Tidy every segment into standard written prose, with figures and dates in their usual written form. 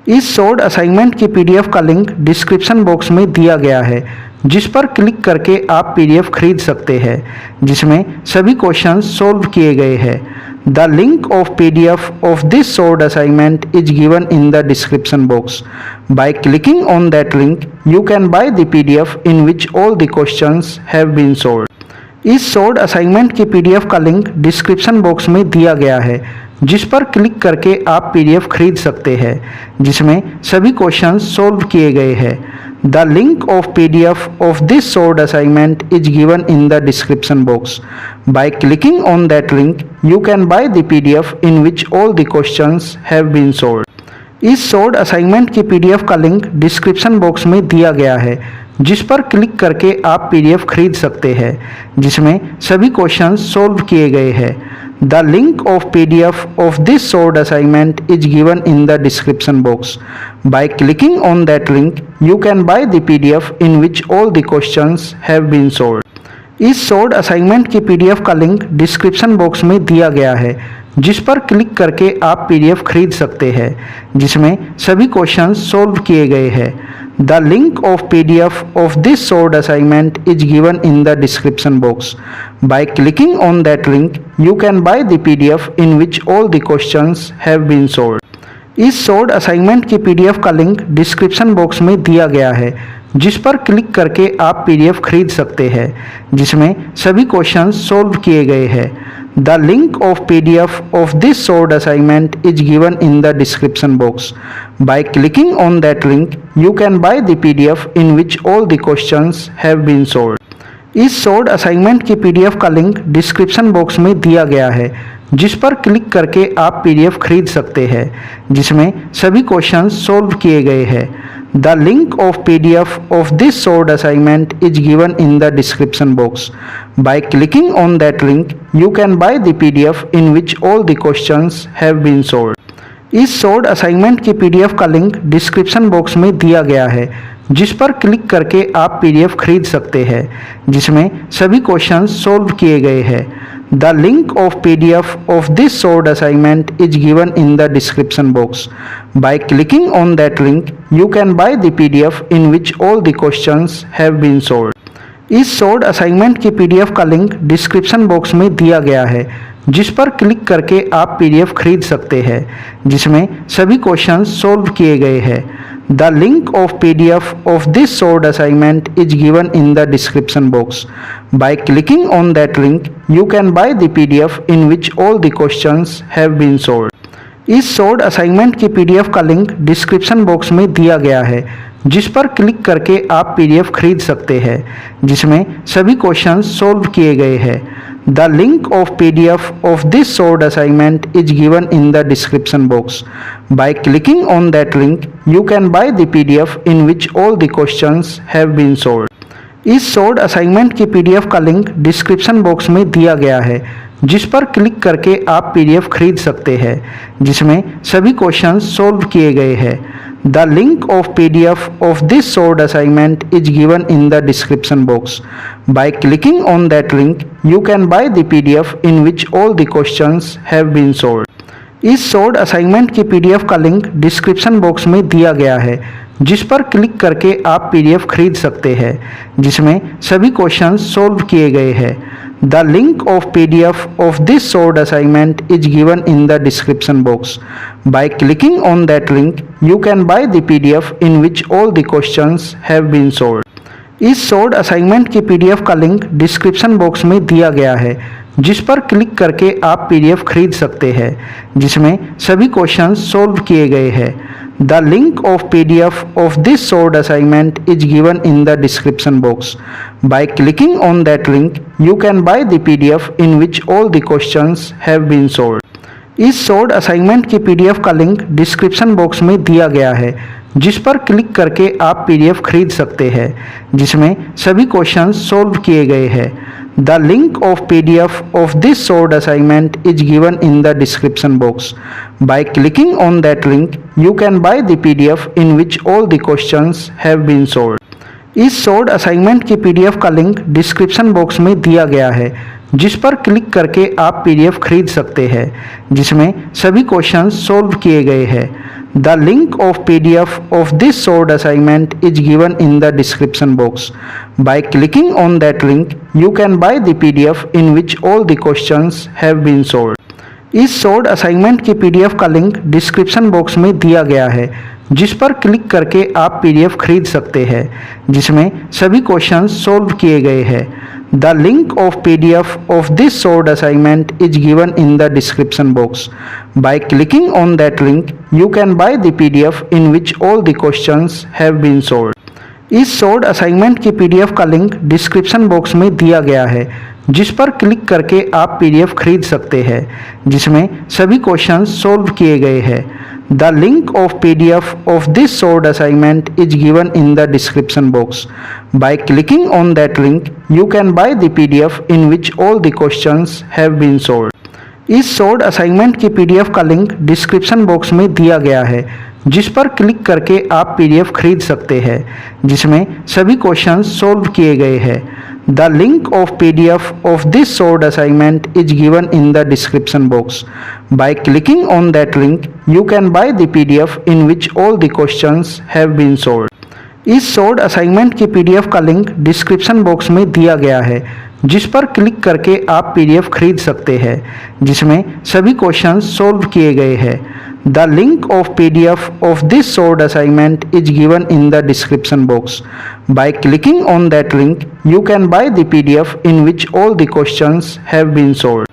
इस short assignment की PDF का लिंक डिस्क्रिप्शन बॉक्स में दिया गया है, जिस पर क्लिक करके आप पीडीएफ खरीद सकते हैं, जिसमें सभी क्वेश्चंस सॉल्व किए गए हैं। The link of PDF of this short assignment is given in the description box. By clicking on that link you can buy the PDF in which all the questions have been solved. इस short assignment की PDF का link description box में दिया गया है, जिस पर click करके आप पीडीएफ खरीद सकते हैं, जिसमें सभी क्वेश्चंस सॉल्व किए गए हैं। The link of PDF of this short assignment is given in the description box. By clicking on that link you can buy the PDF in which all the questions have been solved. इस short assignment की PDF का link description box में दिया गया है, जिस पर click करके आप पीडीएफ खरीद सकते हैं, जिसमें सभी क्वेश्चंस सॉल्व किए गए हैं। The link of PDF of this short assignment is given in the description box. By clicking on that link you can buy the PDF in which all the questions have been solved. इस short assignment की PDF का link description box में दिया गया है, जिस पर click करके आप पीडीएफ खरीद सकते हैं, जिसमें सभी क्वेश्चंस सॉल्व किए गए हैं। The link of PDF of this short assignment is given in the description box. By clicking on that link you can buy the PDF in which all the questions have been solved. इस short assignment की PDF का link description box में दिया गया है, जिस पर click करके आप पीडीएफ खरीद सकते हैं, जिसमें सभी क्वेश्चंस सॉल्व किए गए हैं। The link of PDF of this short assignment is given in the description box. By clicking on that link you can buy the PDF in which all the questions have been solved. इस short assignment की PDF का link description box में दिया गया है, जिस पर click करके आप पीडीएफ खरीद सकते हैं, जिसमें सभी क्वेश्चंस सॉल्व किए गए हैं। The link of PDF of this short assignment is given in the description box. By clicking on that link you can buy the PDF in which all the questions have been solved. इस short assignment की PDF का link description box में दिया गया है, जिस पर click करके आप पीडीएफ खरीद सकते हैं, जिसमें सभी क्वेश्चंस सॉल्व किए गए हैं। The link of PDF of this short assignment is given in the description box. By clicking on that link you can buy the PDF in which all the questions have been solved. इस short assignment की PDF का link description box में दिया गया है, जिस पर click करके आप पीडीएफ खरीद सकते हैं, जिसमें सभी क्वेश्चंस सॉल्व किए गए हैं। The link of PDF of this short assignment is given in the description box. By clicking on that link you can buy the PDF in which all the questions have been solved. इस short assignment की PDF का link description box में दिया गया है, जिस पर click करके आप पीडीएफ खरीद सकते हैं, जिसमें सभी क्वेश्चंस सॉल्व किए गए हैं। The link of PDF of this short assignment is given in the description box. By clicking on that link you can buy the PDF in which all the questions have been solved. इस short assignment की PDF का link description box में दिया गया है, जिस पर click करके आप पीडीएफ खरीद सकते हैं, जिसमें सभी क्वेश्चंस सॉल्व किए गए हैं। The link of PDF of this short assignment is given in the description box. By clicking on that link you can buy the PDF in which all the questions have been solved. इस short assignment की PDF का link description box में दिया गया है, जिस पर click करके आप पीडीएफ खरीद सकते हैं, जिसमें सभी क्वेश्चंस सॉल्व किए गए हैं। The link of PDF of this short assignment is given in the description box. By clicking on that link you can buy the PDF in which all the questions have been solved. इस short assignment की PDF का link description box में दिया गया है, जिस पर click करके आप पीडीएफ खरीद सकते हैं, जिसमें सभी क्वेश्चंस सॉल्व किए गए हैं। The link of PDF of this short assignment is given in the description box. By clicking on that link you can buy the PDF in which all the questions have been solved. इस short assignment की PDF का link description box में दिया गया है, जिस पर click करके आप पीडीएफ खरीद सकते हैं, जिसमें सभी क्वेश्चंस सॉल्व किए गए हैं। The link of PDF of this short assignment is given in the description box. By clicking on that link you can buy the PDF in which all the questions have been solved. इस short assignment की PDF का link description box में दिया गया है, जिस पर click करके आप पीडीएफ खरीद सकते हैं, जिसमें सभी क्वेश्चंस सॉल्व किए गए हैं। The link of PDF of this solved assignment is given in the description box. By clicking on that link, you can buy the PDF in which all the questions have been solved. इस solved assignment की PDF का link description box में दिया गया है, जिस पर click करके आप पीडीएफ खरीद सकते हैं, जिसमें सभी क्वेश्चंस सोल्व किए गए हैं। The link of PDF of this solved assignment is given in the description box. By clicking on that link, you can buy the PDF in which all the questions have been solved. इस solved assignment की PDF का link description box में दिया गया है, जिस पर click करके आप पीडीएफ खरीद सकते हैं, जिसमें सभी क्वेश्चंस सोल्व किए गए हैं। The link of PDF of this solved assignment is given in the description box. By clicking on that link, you can buy the PDF in which all the questions have been solved. इस solved assignment की PDF का link description box में दिया गया है, जिस पर click करके आप पीडीएफ खरीद सकते हैं, जिसमें सभी क्वेश्चंस सोल्व किए गए हैं। The link of PDF of this solved assignment is given in the description box. By clicking on that link, you can buy the PDF in which all the questions have been solved. इस solved assignment की PDF का link description box में दिया गया है, जिस पर click करके आप पीडीएफ खरीद सकते हैं, जिसमें सभी क्वेश्चंस सोल्व किए गए हैं। The link of PDF of this solved assignment is given in the description box. By clicking on that link, you can buy the PDF in which all the questions have been solved.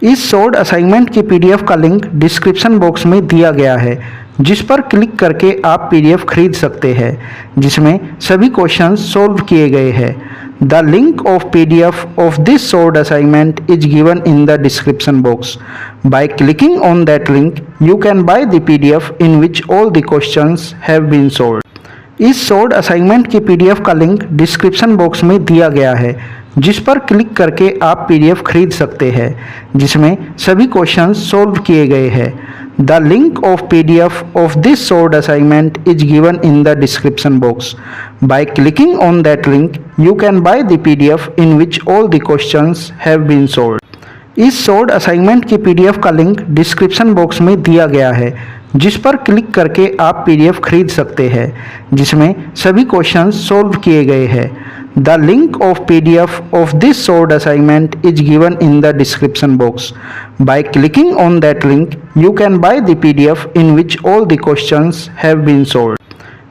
इस solved assignment की PDF का link description box में दिया गया है, जिस पर click करके आप पीडीएफ खरीद सकते हैं, जिसमें सभी क्वेश्चंस सोल्व किए गए हैं। The link of PDF of this solved assignment is given in the description box. By clicking on that link, you can buy the PDF in which all the questions have been solved. इस solved assignment की PDF का link description box में दिया गया है, जिस पर click करके आप पीडीएफ खरीद सकते हैं, जिसमें सभी क्वेश्चंस सोल्व किए गए हैं। The link of PDF of this solved assignment is given in the description box. By clicking on that link, you can buy the PDF in which all the questions have been solved. इस solved assignment की PDF का link description box में दिया गया है, जिस पर click करके आप पीडीएफ खरीद सकते हैं, जिसमें सभी क्वेश्चंस सोल्व किए गए हैं। The link of PDF of this solved assignment is given in the description box. By clicking on that link, you can buy the PDF in which all the questions have been solved.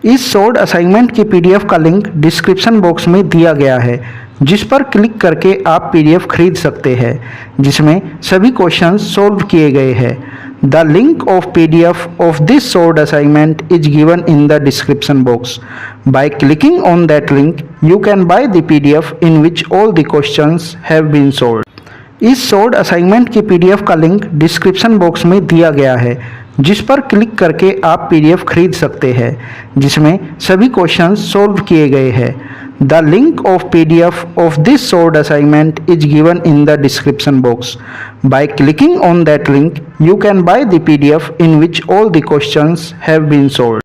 इस solved assignment की PDF का link description box में दिया गया है, जिस पर click करके आप पीडीएफ खरीद सकते हैं, जिसमें सभी क्वेश्चंस सोल्व किए गए हैं। The link of PDF of this solved assignment is given in the description box. By clicking on that link, you can buy the PDF in which all the questions have been solved. इस solved assignment की PDF का link description box में दिया गया है, जिस पर click करके आप पीडीएफ खरीद सकते हैं, जिसमें सभी क्वेश्चंस सोल्व किए गए हैं। The link of PDF of this solved assignment is given in the description box. By clicking on that link, you can buy the PDF in which all the questions have been solved.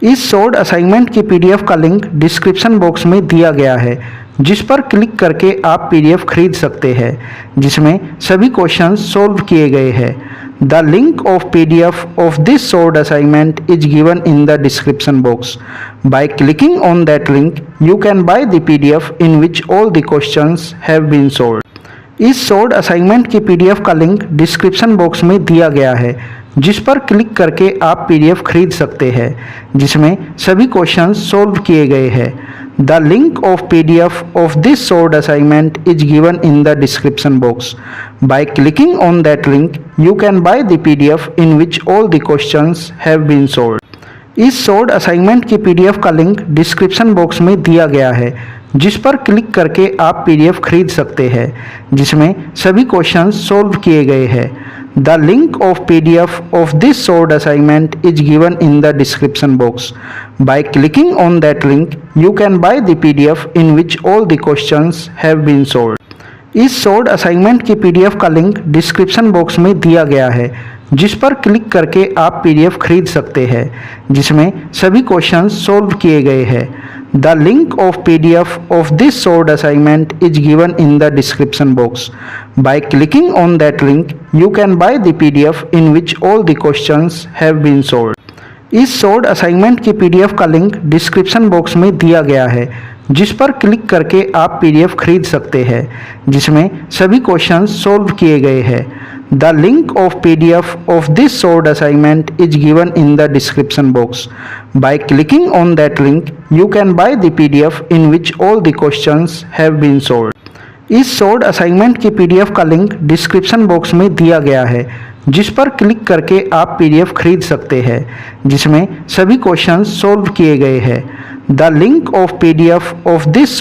इस solved assignment की PDF का link description box में दिया गया है, जिस पर click करके आप पीडीएफ खरीद सकते हैं, जिसमें सभी क्वेश्चंस सोल्व किए गए हैं। The link of PDF of this solved assignment is given in the description box. By clicking on that link, you can buy the PDF in which all the questions have been solved. इस solved assignment की PDF का link description box में दिया गया है, जिस पर click करके आप पीडीएफ खरीद सकते हैं, जिसमें सभी क्वेश्चंस सोल्व किए गए हैं। The link of PDF of this solved assignment is given in the description box. By clicking on that link, you can buy the PDF in which all the questions have been solved. इस solved assignment की PDF का link description box में दिया गया है, जिस पर click करके आप पीडीएफ खरीद सकते हैं, जिसमें सभी क्वेश्चंस सोल्व किए गए हैं। The link of PDF of this solved assignment is given in the description box. By clicking on that link, you can buy the PDF in which all the questions have been solved. इस solved assignment की PDF का link description box में दिया गया है, जिस पर click करके आप पीडीएफ खरीद सकते हैं, जिसमें सभी क्वेश्चंस सोल्व किए गए हैं। The link of PDF of this solved assignment is given in the description box. By clicking on that link, you can buy the PDF in which all the questions have been solved. इस short assignment की PDF का link description box में दिया गया है, जिस पर click करके आप पीडीएफ खरीद सकते हैं, जिसमें सभी क्वेश्चंस सॉल्व किए गए हैं। The link of PDF of this short assignment is given in the description box. By clicking on that link you can buy the PDF in which all the questions have been solved. इस short assignment की PDF का link description box में दिया गया है, जिस पर click करके आप पीडीएफ खरीद सकते हैं, जिसमें सभी क्वेश्चंस सॉल्व किए गए हैं। The link of PDF of this